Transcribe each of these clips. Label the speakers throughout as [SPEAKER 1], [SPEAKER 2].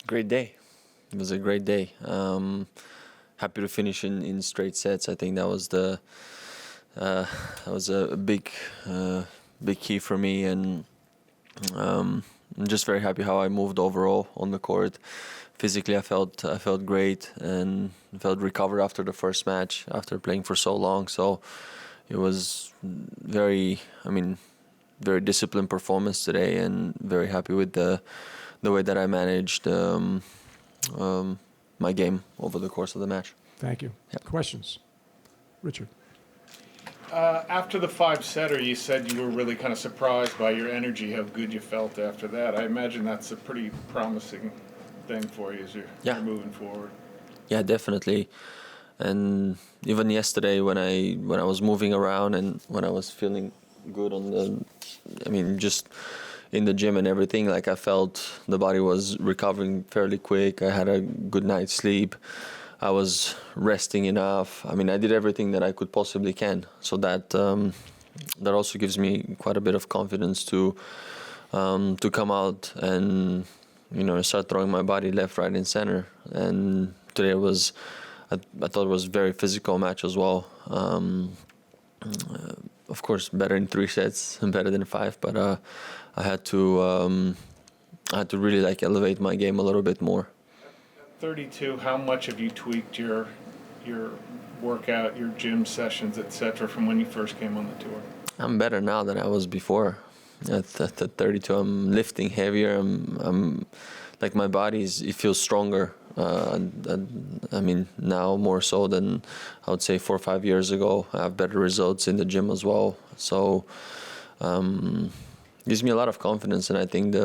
[SPEAKER 1] Great day. It was a great day. Happy to finish in straight sets. I think that was a big key for me, and I'm just very happy how I moved overall on the court. Physically, I felt great and felt recovered after the first match after playing for so long. So it was very disciplined performance today, and very happy with the way that I managed my game over the course of the match.
[SPEAKER 2] Thank you.
[SPEAKER 1] Yeah.
[SPEAKER 2] Questions? Richard.
[SPEAKER 3] After the five-setter, you said you were really kind of surprised by your energy, how good you felt after that. I imagine that's a pretty promising thing for you as you're moving forward.
[SPEAKER 1] Yeah, definitely. And even yesterday when I was moving around and when I was feeling good just in the gym and everything, like I felt the body was recovering fairly quick. I had a good night's sleep. I was resting enough. I did everything that I could possibly can. So that also gives me quite a bit of confidence to come out and start throwing my body left, right, and center. And today I thought it was a very physical match as well. Of course, better in 3 sets and better than 5, but I had to really elevate my game a little bit more.
[SPEAKER 3] 32, how much have you tweaked your workout, your gym sessions, etc., from when you first came on the tour?
[SPEAKER 1] I'm better now than I was before. At 32, I'm lifting heavier. I'm like my body it feels stronger. Now more so than I would say 4 or 5 years ago. I have better results in the gym as well. So gives me a lot of confidence, and I think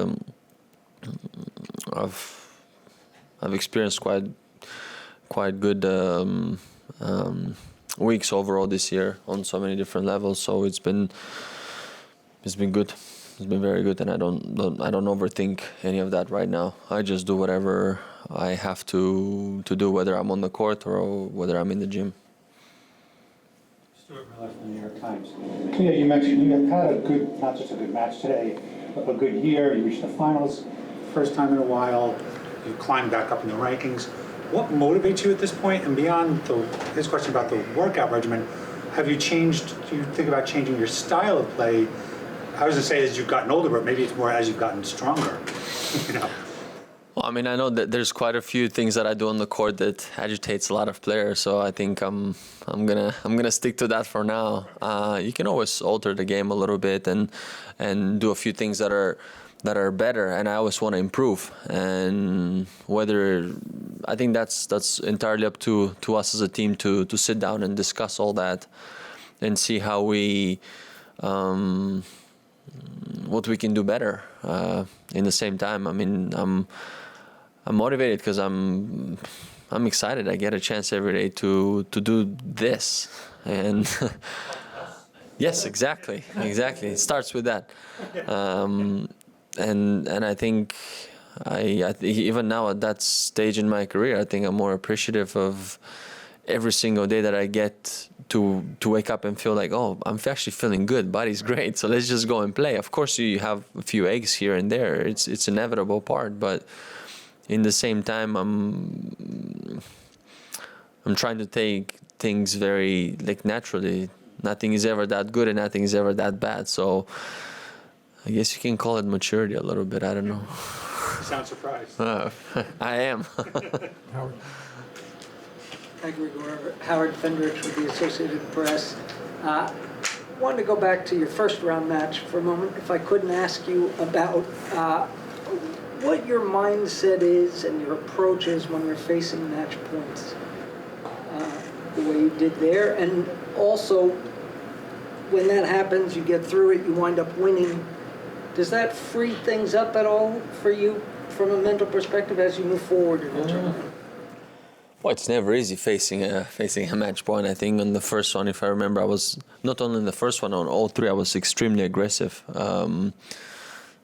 [SPEAKER 1] I've experienced quite good weeks overall this year on so many different levels. So it's been good. It's been very good, and I don't overthink any of that right now. I just do whatever I have to do, whether I'm on the court or whether I'm in the gym.
[SPEAKER 4] Stuart Miller from the New York Times. Yeah, you mentioned you had not just a good match today, but a good year. You reached the finals, first time in a while. You climbed back up in the rankings. What motivates you at this point? And beyond his question about the workout regimen, do you think about changing your style of play? I was going to say as you've gotten older, but maybe it's more as you've gotten stronger.
[SPEAKER 1] Well, I know that there's quite a few things that I do on the court that agitates a lot of players. So I think I'm gonna stick to that for now. You can always alter the game a little bit and do a few things that are better, and I always want to improve. And I think that's entirely up to us as a team to sit down and discuss all that and see how what we can do better. In the same time, I'm motivated because I'm excited. I get a chance every day to do this, and yes, exactly. It starts with that, and I think I even now at that stage in my career, I think I'm more appreciative of every single day that I get to wake up and feel like, oh, I'm actually feeling good, body's great, so let's just go and play. Of course, you have a few eggs here and there. It's inevitable part, but in the same time, I'm trying to take things very naturally. Nothing is ever that good and nothing is ever that bad. So I guess you can call it maturity a little bit. I don't know.
[SPEAKER 4] You sound surprised.
[SPEAKER 1] I am.
[SPEAKER 2] Howard.
[SPEAKER 5] Hi, Grigor. Howard Fendrich with the Associated Press. Wanted to go back to your first round match for a moment, if I couldn't ask you about what your mindset is and your approach is when you're facing match points, the way you did there, and also when that happens, you get through it, you wind up winning. Does that free things up at all for you from a mental perspective as you move forward in the tournament?
[SPEAKER 1] Well, it's never easy facing a match point. I think on the first one, if I remember, I was not only in the first one, on all 3, I was extremely aggressive.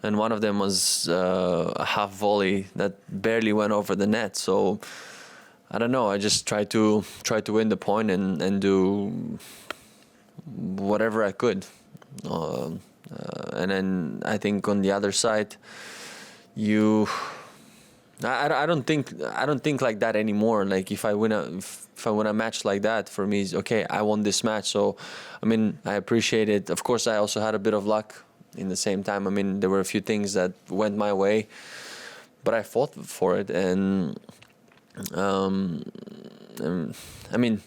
[SPEAKER 1] And one of them was a half volley that barely went over the net. So I don't know. I just tried to win the point and do whatever I could. And then I think on the other side, you I don't think like that anymore. Like if I win a match like that, for me, it's okay. I won this match, so I mean I appreciate it. Of course, I also had a bit of luck in the same time. I mean there were a few things that went my way, but I fought for it, and I mean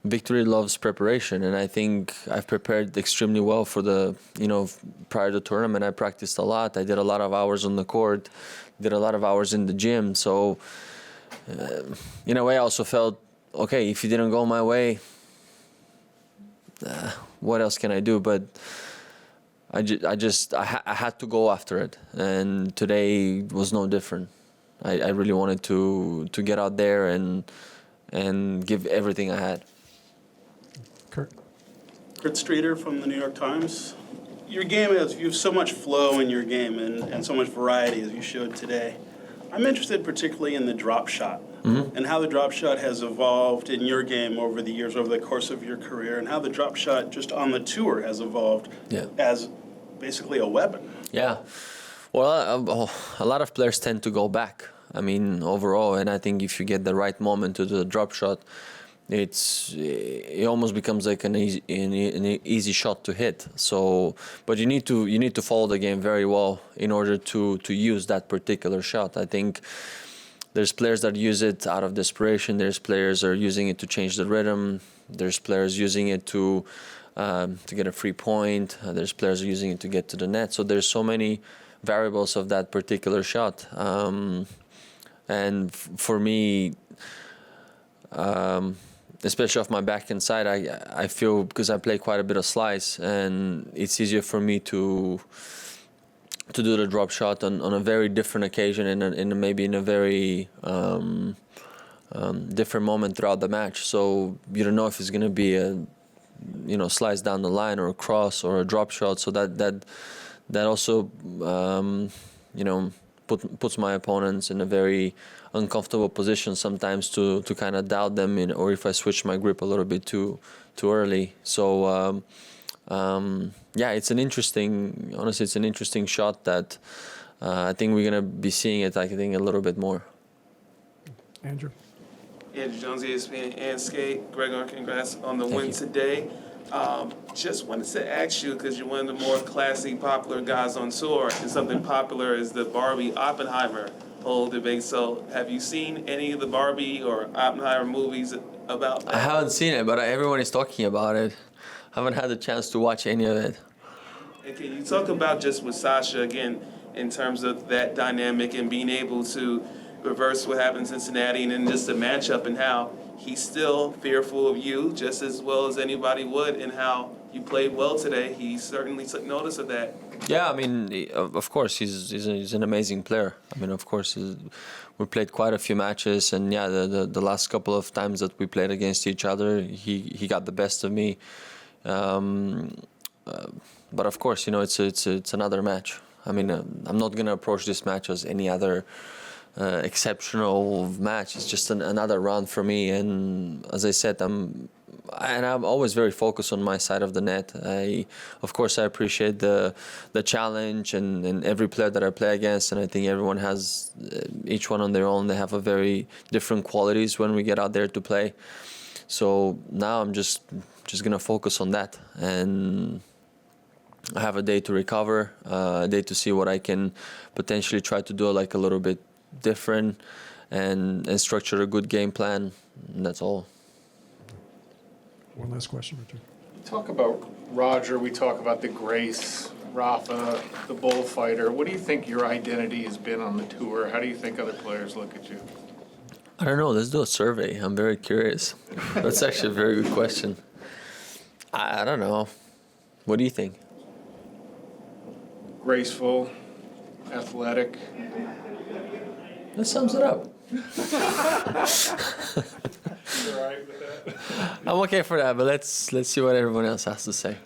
[SPEAKER 1] victory loves preparation, and I think I've prepared extremely well for the prior to the tournament. I practiced a lot. I did a lot of hours on the court. Did a lot of hours in the gym, so in a way I also felt, okay, if it didn't go my way, what else can I do? But I had to go after it, and today was no different. I really wanted to get out there and give everything I had.
[SPEAKER 2] Kurt.
[SPEAKER 6] Kurt Streeter from the New York Times. Your game has, you have so much flow in your game and so much variety as you showed today. I'm interested particularly in the drop shot and how the drop shot has evolved in your game over the years, over the course of your career, and how the drop shot just on the tour has evolved as basically a weapon.
[SPEAKER 1] Yeah. Well, a lot of players tend to go back. I mean, overall, and I think if you get the right moment to do the drop shot, it almost becomes like an easy shot to hit. So, but you need to follow the game very well in order to use that particular shot. I think there's players that use it out of desperation. There's players that are using it to change the rhythm. There's players using it to get a free point. There's players using it to get to the net. So there's so many variables of that particular shot. And for me, especially off my backhand side, I feel, because I play quite a bit of slice, and it's easier for me to do the drop shot on a very different occasion and maybe in a very different moment throughout the match. So you don't know if it's going to be a slice down the line or a cross or a drop shot. So that also puts my opponents in a very uncomfortable position sometimes to kind of doubt them, or if I switch my grip a little bit too early. So it's an interesting shot that I think we're gonna be seeing it, I think, a little bit more.
[SPEAKER 2] Andrew.
[SPEAKER 7] Andrew Jones, ESPN and Skate. Grigor, congrats on the win today. Just wanted to ask you, because you're one of the more classy, popular guys on tour, and something popular is the Barbie Oppenheimer whole debate. So have you seen any of the Barbie or Oppenheimer movies about that?
[SPEAKER 1] I haven't seen it, but everyone is talking about it. I haven't had the chance to watch any of it.
[SPEAKER 7] And can you talk about just with Sasha, again, in terms of that dynamic and being able to reverse what happened in Cincinnati, and then just the matchup and how he's still fearful of you just as well as anybody would, and how you played well today. He certainly took notice of that.
[SPEAKER 1] Yeah, I mean, of course, he's an amazing player. I mean, of course, we played quite a few matches, and yeah, the last couple of times that we played against each other, he got the best of me. But of course, it's another match. I mean, I'm not gonna approach this match as any other exceptional match. It's just another round for me, and as I said, I'm always very focused on my side of the net. Of course, I appreciate the challenge and every player that I play against, and I think everyone has, each one on their own, they have a very different qualities when we get out there to play. So now I'm just gonna focus on that, and I have a day to recover, a day to see what I can potentially try to do like a little bit different, and structure a good game plan, and that's all.
[SPEAKER 2] One last question, Richard.
[SPEAKER 3] We talk about Roger, we talk about the Grace, Rafa, the bullfighter. What do you think your identity has been on the tour? How do you think other players look at you?
[SPEAKER 1] I don't know. Let's do a survey. I'm very curious. That's actually a very good question. I don't know. What do you think?
[SPEAKER 3] Graceful, athletic.
[SPEAKER 1] That sums it up.
[SPEAKER 3] You all right with that?
[SPEAKER 1] I'm okay for that, but let's see what everyone else has to say.